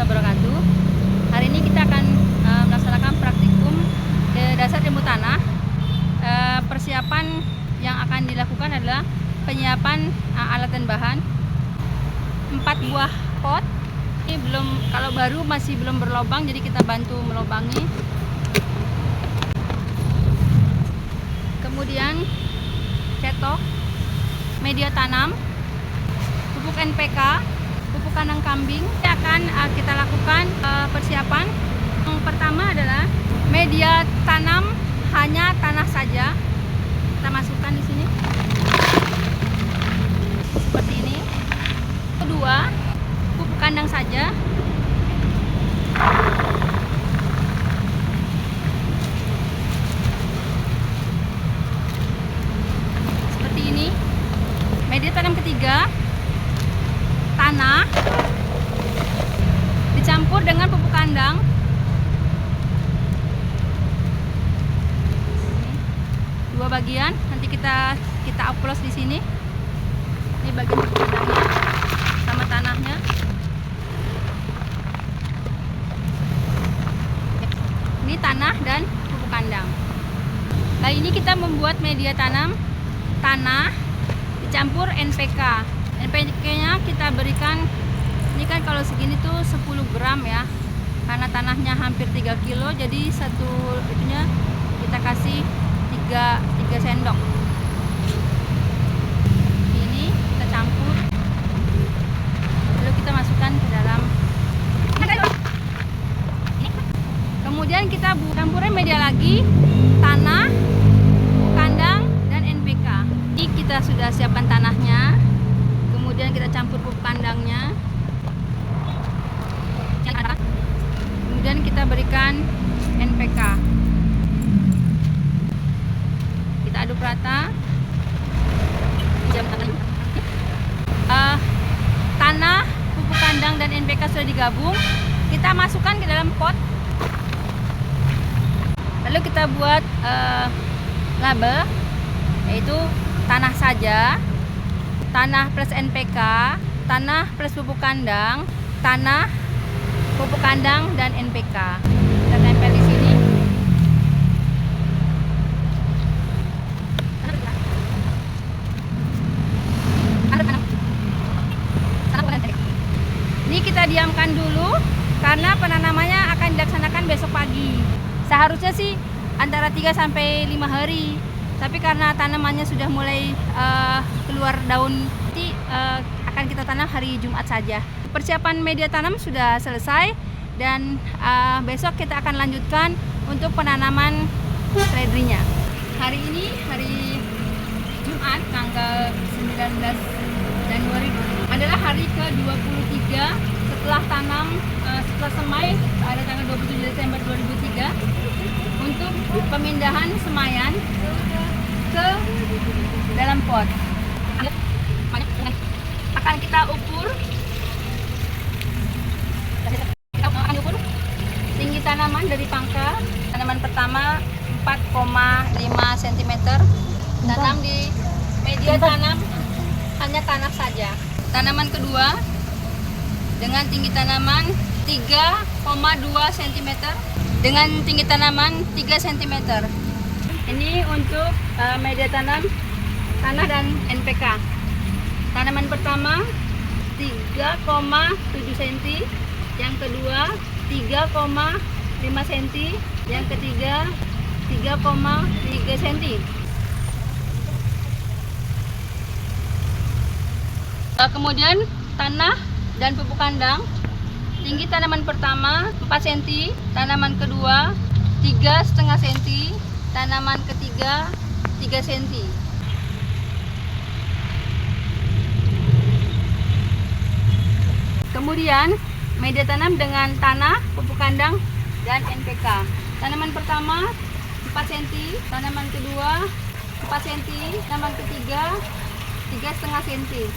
wabarakatuh. Hari ini kita akan melaksanakan praktikum dasar ilmu tanah. Persiapan yang akan dilakukan adalah penyiapan alat dan bahan. 4 buah pot. Ini belum, kalau baru masih belum berlobang, jadi kita bantu melobangi. Kemudian cetok, media tanam, pupuk NPK, pupuk kandang kambing. Ini akan kita lakukan persiapan. Yang pertama adalah media tanam hanya tanah saja. Kita masukkan di sini seperti ini. Kedua, pupuk kandang saja. Seperti ini. Media tanam ketiga, tanah dicampur dengan pupuk kandang. Dua bagian, nanti kita oplos di sini. Ini bagian pupuk kandangnya sama tanahnya. Ini tanah dan pupuk kandang. Nah, ini kita membuat media tanam tanah dicampur NPK. NPK-nya kita berikan, ini kan kalau segini tuh 10 gram ya, karena tanahnya hampir 3 kilo, jadi satu itunya kita kasih 3 sendok. Ini kita campur, lalu kita masukkan ke dalam. Kemudian kita campurin media lagi, tanah, kandang, dan NPK. Ini kita sudah siapkan tanahnya, kemudian kita campur pupuk kandangnya, kemudian kita berikan NPK. Kita aduk rata. Tanah, pupuk kandang, dan NPK sudah digabung. Kita masukkan ke dalam pot. Lalu kita buat label, yaitu tanah saja, tanah plus NPK, tanah plus pupuk kandang, tanah, pupuk kandang, dan NPK. Kita tempel di sini. Ini kita diamkan dulu karena penanamannya akan dilaksanakan besok pagi. Seharusnya sih antara 3 sampai 5 hari. Tapi karena tanamannya sudah mulai keluar daun, nanti akan kita tanam hari Jumat saja. Persiapan media tanam sudah selesai dan besok kita akan lanjutkan untuk penanaman seledrinya. Hari ini hari Jumat tanggal 19 Januari adalah hari ke-23 setelah tanam, setelah semai pada tanggal 27 Desember 2003 untuk pemindahan semayan ke dalam pot. Akan kita ukur tinggi tanaman dari pangkal. Tanaman pertama 4,5 cm, tanam di media tanam hanya tanah saja. Tanaman kedua dengan tinggi tanaman 3,2 cm dengan tinggi tanaman 3 cm. Ini untuk media tanam tanah dan NPK. Tanaman pertama 3,7 cm, yang kedua 3,5 cm, yang ketiga 3,3 cm. Kemudian tanah dan pupuk kandang. Tinggi tanaman pertama 4 cm, tanaman kedua 3,5 cm, tanaman ketiga 3 cm. Kemudian media tanam dengan tanah, pupuk kandang, dan NPK. Tanaman pertama 4 cm, tanaman kedua 4 cm, tanaman ketiga 3,5 cm.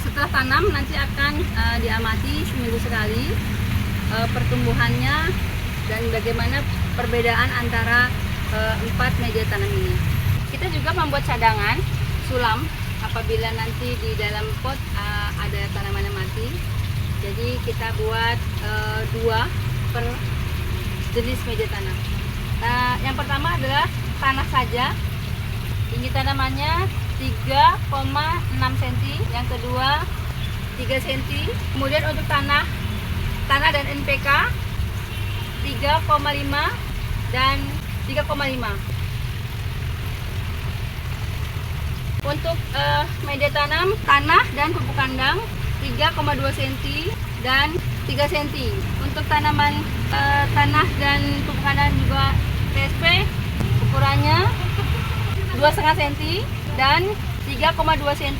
Setelah tanam nanti akan diamati seminggu sekali pertumbuhannya dan bagaimana perbedaan antara 4 media tanam ini. Kita juga membuat cadangan sulam apabila nanti di dalam pot ada tanaman yang mati. Jadi kita buat 2 per jenis media tanam. Nah, yang pertama adalah tanah saja. Tinggi tanamannya 3,6 cm, yang kedua 3 cm. Kemudian untuk tanah dan NPK 3,5 dan 3,5. Untuk media tanam, tanah dan pupuk kandang 3,2 cm dan 3 cm. Untuk tanaman tanah dan pupuk kandang juga TSP ukurannya 2,5 cm dan 3,2 cm.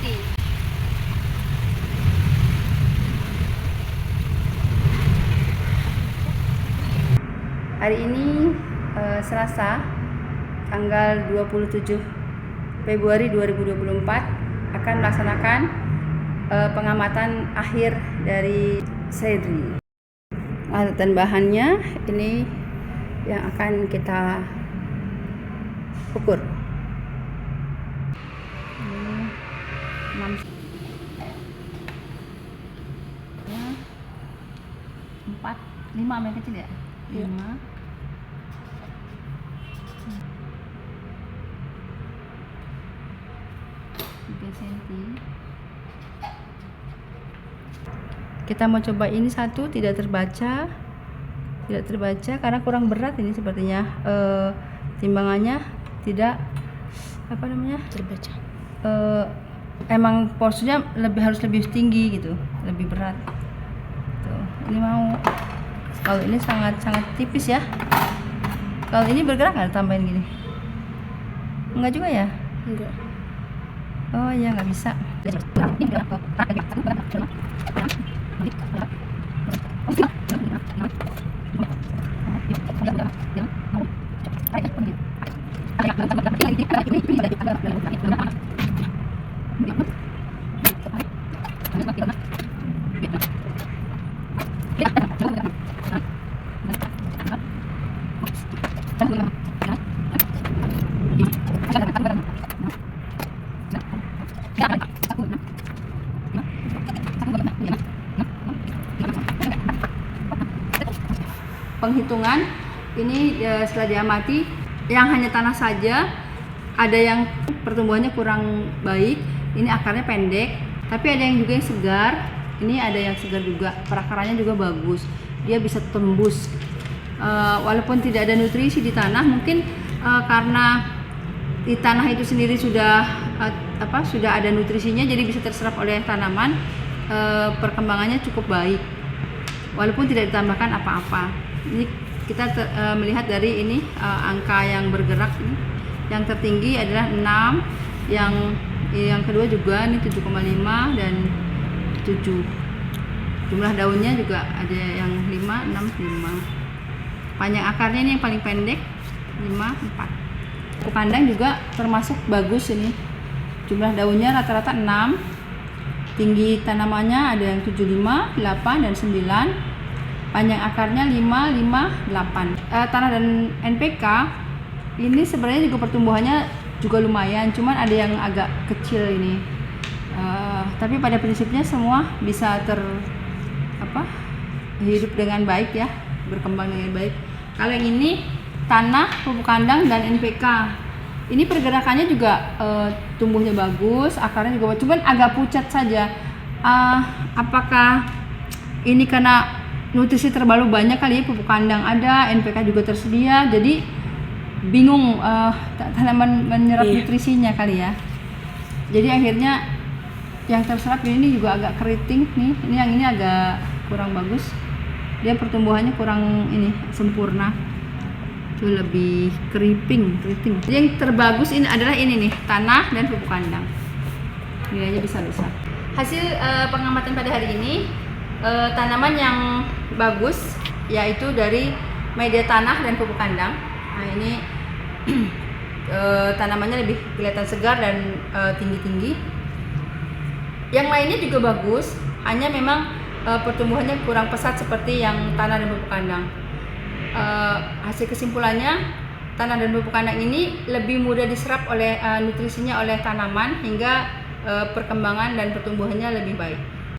Hari ini Selasa tanggal 27 Februari 2024 akan melaksanakan pengamatan akhir dari seedri. Alat dan bahannya ini yang akan kita ukur. 5 yang kecil ya? 5 3 cm. Kita mau coba ini satu, tidak terbaca karena kurang berat ini sepertinya. Timbangannya tidak terbaca. Emang porsinya harus lebih tinggi gitu, lebih berat. Tuh, ini mau. Kalau ini sangat tipis ya. Kalau ini bergerak nggak tambahin gini? Enggak juga ya? Enggak. Oh iya, nggak bisa. Penghitungan ini setelah diamati, yang hanya tanah saja ada yang pertumbuhannya kurang baik, ini akarnya pendek, tapi ada yang juga yang segar, ini ada yang segar juga, perakarannya juga bagus, dia bisa tembus walaupun tidak ada nutrisi di tanah, mungkin karena di tanah itu sendiri sudah ada nutrisinya, jadi bisa terserap oleh tanaman, perkembangannya cukup baik walaupun tidak ditambahkan apa-apa. Ini kita melihat dari ini angka yang bergerak ini. Yang tertinggi adalah 6, yang kedua juga ini 7,5 dan 7. Jumlah daunnya juga ada yang 5, 6, 5. Panjang akarnya ini yang paling pendek 5, 4. Pupuk kandang juga termasuk bagus ini. Jumlah daunnya rata-rata 6. Tinggi tanamannya ada yang 75, 8 dan 9. Panjang akarnya 5, 5, 8. Tanah dan NPK ini sebenarnya juga pertumbuhannya juga lumayan, cuman ada yang agak kecil ini. Tapi pada prinsipnya semua bisa hidup dengan baik ya, berkembang dengan baik. Kalau yang ini tanah, pupuk kandang dan NPK. Ini pergerakannya juga tumbuhnya bagus, akarnya juga bagus, cuman agak pucat saja. Apakah ini karena nutrisi terlalu banyak kali ya, pupuk kandang ada, NPK juga tersedia, jadi bingung tanaman menyerap nutrisinya kali ya. Jadi akhirnya yang terserap ini juga agak keriting nih. Yang ini agak kurang bagus. Dia pertumbuhannya kurang sempurna. Itu lebih keriting. Jadi yang terbagus ini adalah ini nih, tanah dan pupuk kandang. Ini aja bisa. Hasil pengamatan pada hari ini, tanaman yang bagus yaitu dari media tanah dan pupuk kandang. Nah ini tanamannya lebih kelihatan segar dan tinggi-tinggi. Yang lainnya juga bagus, hanya memang pertumbuhannya kurang pesat seperti yang tanah dan pupuk kandang. Hasil kesimpulannya, tanah dan pupuk kandang ini lebih mudah diserap oleh nutrisinya oleh tanaman hingga perkembangan dan pertumbuhannya lebih baik.